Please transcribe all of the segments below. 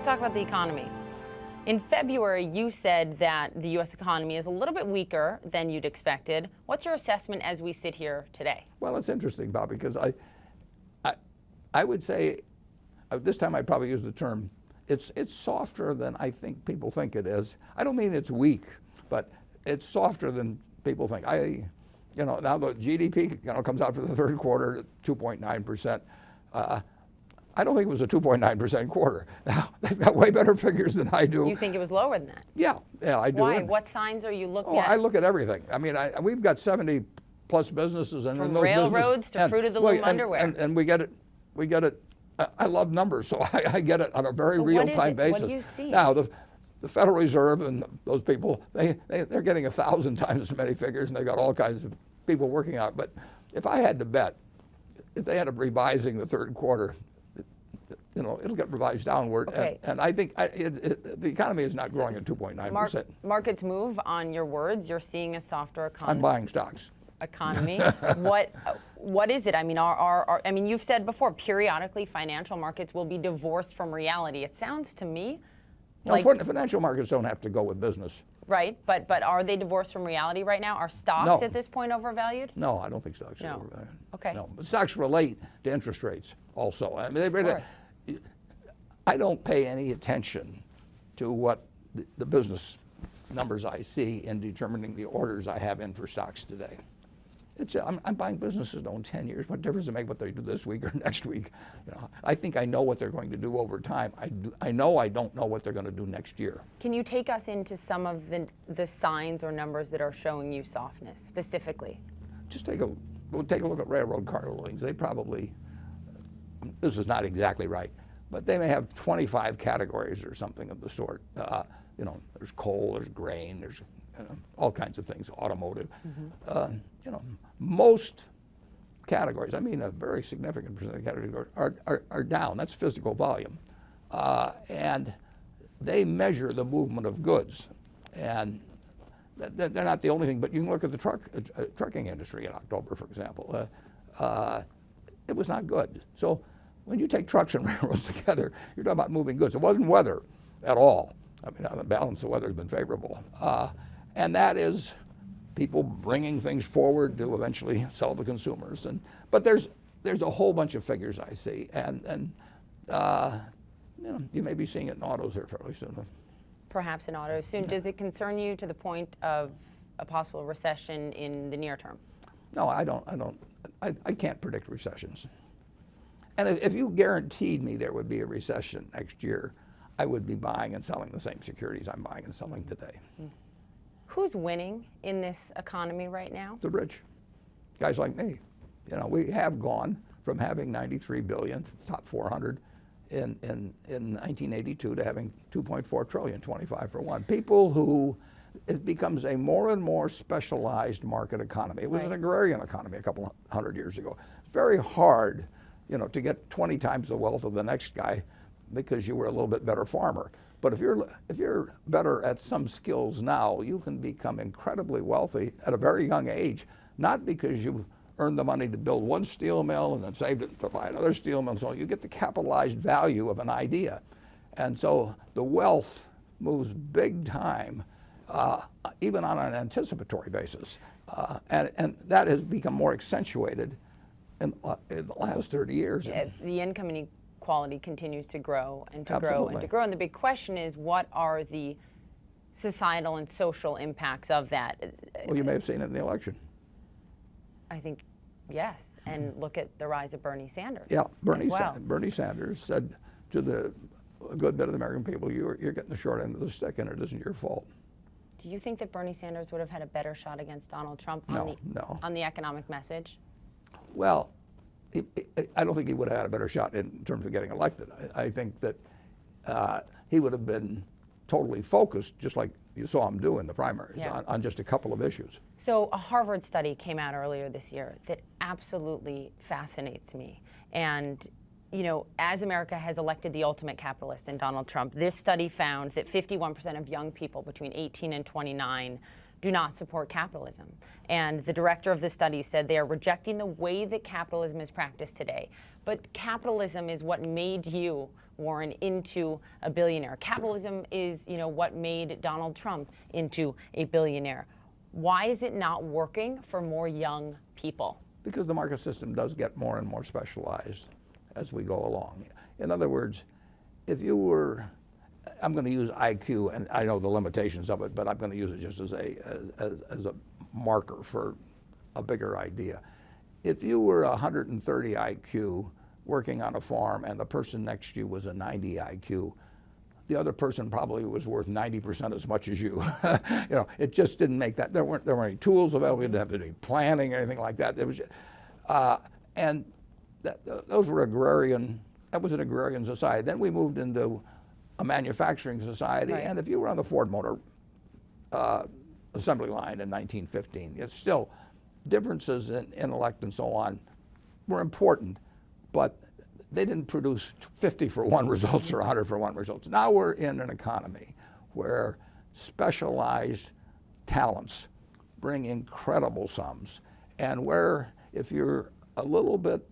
talk about the economy. In February, you said that the U.S. economy is a little bit weaker than you'd expected. What's your assessment as we sit here today? Well, it's interesting, Bob, because I would say, this time I'd probably use the term, it's softer than I think people think it is. I don't mean it's weak, but it's softer than people think. Now the GDP comes out for the third quarter at 2.9%. I don't think it was a 2.9% quarter. Now, they've got way better figures than I do. You think it was lower than that? Yeah, I do. Why? What signs are you looking at? I look at everything. I mean, we've got 70 plus businesses. And from railroads to Fruit of the Loom underwear. And we get it. I love numbers, so I get it on a very real-time basis. What do you see? Now, the Federal Reserve and those people, they're getting 1,000 times as many figures, and they've got all kinds of people working on it. But if I had to bet, if they end up revising the third quarter, it'll get revised downward. Okay. And I think the economy is not growing at 2.9%. Markets move on your words. You're seeing a softer economy. I'm buying stocks. Economy. What is it? I mean, you've said before, periodically financial markets will be divorced from reality. It sounds to me like financial markets don't have to go with business. Right, but are they divorced from reality right now? Are stocks at this point overvalued? No, I don't think stocks are overvalued. Okay. No, but stocks relate to interest rates also. I mean, I don't pay any attention to what the business numbers I see in determining the orders I have in for stocks today. I'm buying businesses that own 10 years. What difference does it make what they do this week or next week? I think I know what they're going to do over time. I know I don't know what they're going to do next year. Can you take us into some of the signs or numbers that are showing you softness specifically? Just take a look at railroad car loadings. They probably, this is not exactly right, but they may have 25 categories or something of the sort. There's coal, there's grain, there's all kinds of things, automotive. Most categories, I mean a very significant percent of categories are down. That's physical volume. And they measure the movement of goods. And they're not the only thing, but you can look at the trucking industry in October, for example. It was not good. So when you take trucks and railroads together, you're talking about moving goods. It wasn't weather at all. I mean, on the balance, the weather has been favorable. And that is people bringing things forward to eventually sell to consumers. But there's a whole bunch of figures I see, and you may be seeing it in autos here fairly soon. Perhaps in autos soon. Yeah. Does it concern you to the point of a possible recession in the near term? No, I don't. I can't predict recessions. And if you guaranteed me there would be a recession next year, I would be buying and selling the same securities I'm buying and selling today. Who's winning in this economy right now? The rich, guys like me. We have gone from having 93 billion, top 400, in 1982 to having 2.4 trillion, 25 for one. People who, it becomes a more and more specialized market economy. It was an agrarian economy a couple hundred years ago. It's very hard, to get 20 times the wealth of the next guy because you were a little bit better farmer. But if you're better at some skills now, you can become incredibly wealthy at a very young age, not because you earned the money to build one steel mill and then saved it to buy another steel mill. So you get the capitalized value of an idea. And so the wealth moves big time, even on an anticipatory basis. And that has become more accentuated in the last 30 years. Yeah, the income inequality continues to grow and to grow and to grow. And the big question is, what are the societal and social impacts of that? Well, you may have seen it in the election. I think, yes. And look at the rise of Bernie Sanders. Yeah, Bernie Sanders said to the good bit of the American people, you're getting the short end of the stick and it isn't your fault. Do you think that Bernie Sanders would have had a better shot against Donald Trump on the economic message? Well, I don't think he would have had a better shot in terms of getting elected. I think that he would have been totally focused, just like you saw him do in the primaries, on just a couple of issues. So a Harvard study came out earlier this year that absolutely fascinates me. And as America has elected the ultimate capitalist in Donald Trump, this study found that 51% of young people between 18 and 29 do not support capitalism. And the director of the study said they are rejecting the way that capitalism is practiced today. But capitalism is what made you, Warren, into a billionaire. Capitalism is, what made Donald Trump into a billionaire. Why is it not working for more young people? Because the market system does get more and more specialized as we go along. In other words, if you were, I'm going to use IQ, and I know the limitations of it, but I'm going to use it just as a marker for a bigger idea. If you were 130 IQ working on a farm and the person next to you was a 90 IQ, the other person probably was worth 90% as much as you. It just didn't make that. There weren't any tools available. You didn't have to do planning or anything like that. It was, those were agrarian. That was an agrarian society. Then we moved into a manufacturing society, right. And if you were on the Ford Motor assembly line in 1915, it's still differences in intellect and so on were important, but they didn't produce 50 for one results or 100 for one results. Now we're in an economy where specialized talents bring incredible sums, and where if you're a little bit,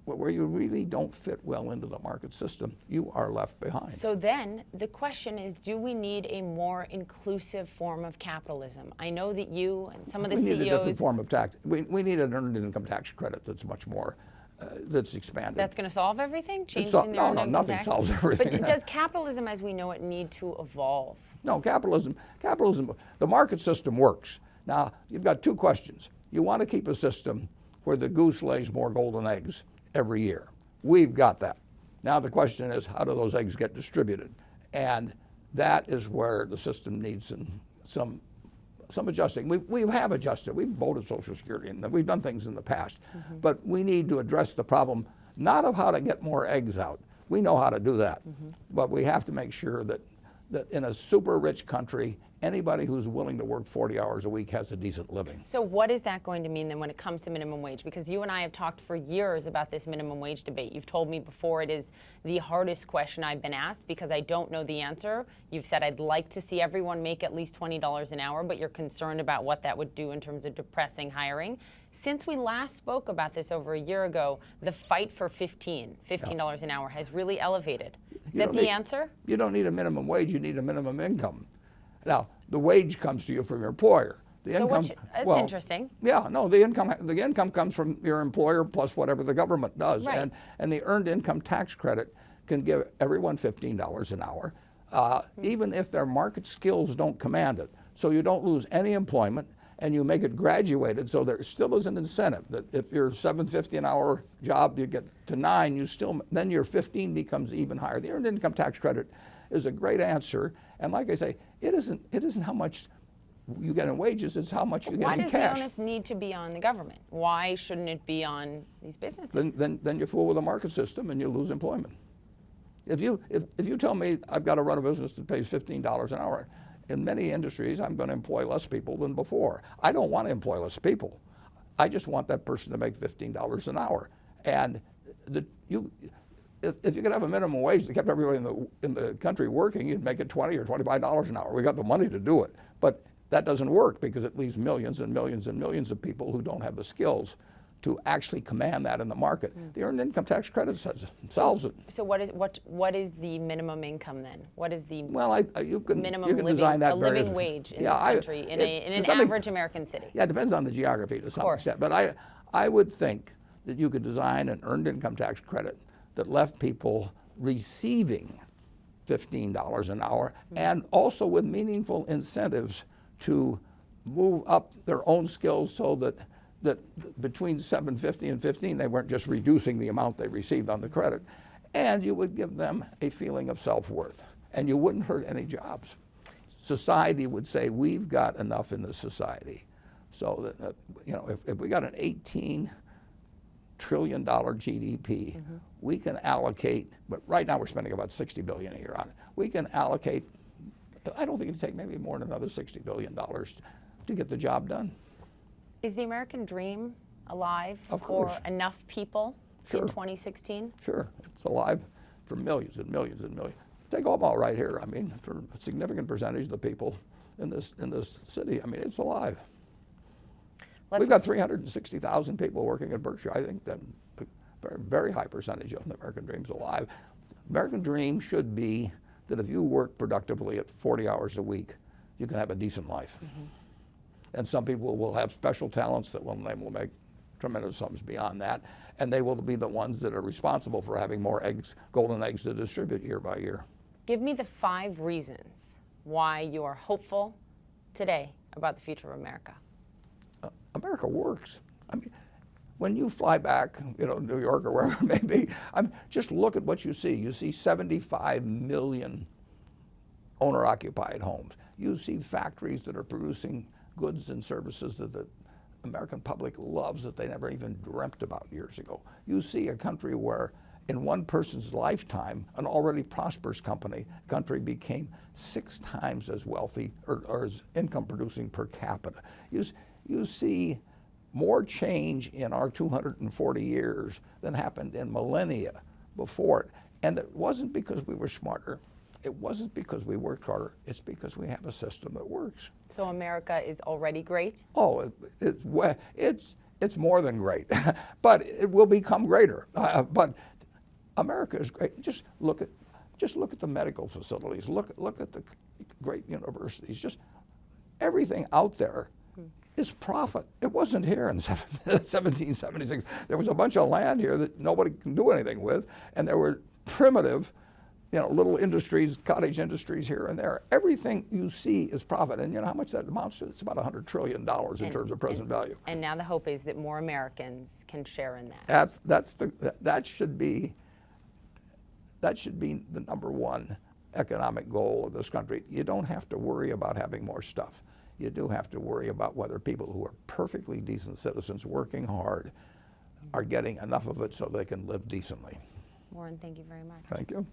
where you really don't fit well into the market system, you are left behind. So then the question is, do we need a more inclusive form of capitalism? I know that you and some of the CEOs... We need a different form of tax. We need an earned income tax credit that's much more, that's expanded. That's going to solve everything? No, nothing solves everything. But does capitalism as we know it need to evolve? No, capitalism, the market system works. Now, you've got two questions. You want to keep a system where the goose lays more golden eggs every year. We've got that. Now the question is, how do those eggs get distributed? And that is where the system needs some adjusting. We have adjusted. We've voted Social Security, and we've done things in the past. Mm-hmm. But we need to address the problem, not of how to get more eggs out. We know how to do that. Mm-hmm. But we have to make sure that in a super rich country, anybody who's willing to work 40 hours a week has a decent living. So what is that going to mean then when it comes to minimum wage? Because you and I have talked for years about this minimum wage debate. You've told me before it is the hardest question I've been asked because I don't know the answer. You've said I'd like to see everyone make at least $20 an hour, but you're concerned about what that would do in terms of depressing hiring. Since we last spoke about this over a year ago, the fight for $15 an hour has really elevated. Is that the answer? You don't need a minimum wage, you need a minimum income. Now, the wage comes to you from your employer. The income, that's interesting. Yeah, no, the income comes from your employer plus whatever the government does. Right. And the earned income tax credit can give everyone $15 an hour, even if their market skills don't command it. So you don't lose any employment, and you make it graduated, so there still is an incentive that if you're $7.50 an hour job, you get to $9, then your 15 becomes even higher. The earned income tax credit is a great answer, and like I say, it isn't how much you get in wages, it's how much you get in cash. Why does the onus need to be on the government? Why shouldn't it be on these businesses? Then you fool with the market system and you lose employment. If you tell me I've got to run a business that pays $15 an hour, in many industries I'm going to employ less people than before. I don't want to employ less people. I just want that person to make $15 an hour. And if you could have a minimum wage that kept everybody in the country working, you'd make it $20 or $25 an hour. We got the money to do it. But that doesn't work because it leaves millions and millions and millions of people who don't have the skills to actually command that in the market. The earned income tax credit solves it. So what is the minimum income then? What is the you can minimum design that living wage in this country in an average American city? Yeah, it depends on the geography to some extent. But I would think that you could design an earned income tax credit that left people receiving $15 an hour, and also with meaningful incentives to move up their own skills so that between $7.50 and $15, they weren't just reducing the amount they received on the credit. And you would give them a feeling of self-worth, and you wouldn't hurt any jobs. Society would say, we've got enough in this society. So that if we got an $18 trillion GDP, we can allocate, but right now we're spending about $60 billion a year on it. We can allocate, I don't think it'd take maybe more than another $60 billion to get the job done. Is the American dream alive for enough people in 2016? Sure, it's alive for millions and millions and millions. Take Omaha right here. I mean, for a significant percentage of the people in this city. I mean, it's alive. Let's We've got 360,000 people working at Berkshire. I think that a very, very high percentage of the American dream is alive. American dream should be that if you work productively at 40 hours a week, you can have a decent life. And some people will have special talents that will make tremendous sums beyond that, and they will be the ones that are responsible for having more eggs, golden eggs to distribute year by year. Give me the 5 reasons why you are hopeful today about the future of America. America works. I mean, when you fly back, New York or wherever it may be, just look at what you see. You see 75 million owner-occupied homes. You see factories that are producing goods and services that the American public loves that they never even dreamt about years ago. You see a country where in one person's lifetime, an already prosperous country became 6 times as wealthy or as income producing per capita. You see more change in our 240 years than happened in millennia before it. And it wasn't because we were smarter. It wasn't because we worked harder. It's because we have a system that works. So America is already great? Oh, it's more than great, but it will become greater. But America is great. Just look at the medical facilities. Look at the great universities. Just everything out there is profit. It wasn't here in 1776. There was a bunch of land here that nobody can do anything with, and there were primitive, little industries, cottage industries here and there. Everything you see is profit, and you know how much that amounts to? It's about $100 trillion in terms of present value. And now the hope is that more Americans can share in that. That should be the number one economic goal of this country. You don't have to worry about having more stuff. You do have to worry about whether people who are perfectly decent citizens working hard are getting enough of it so they can live decently. Warren, thank you very much. Thank you.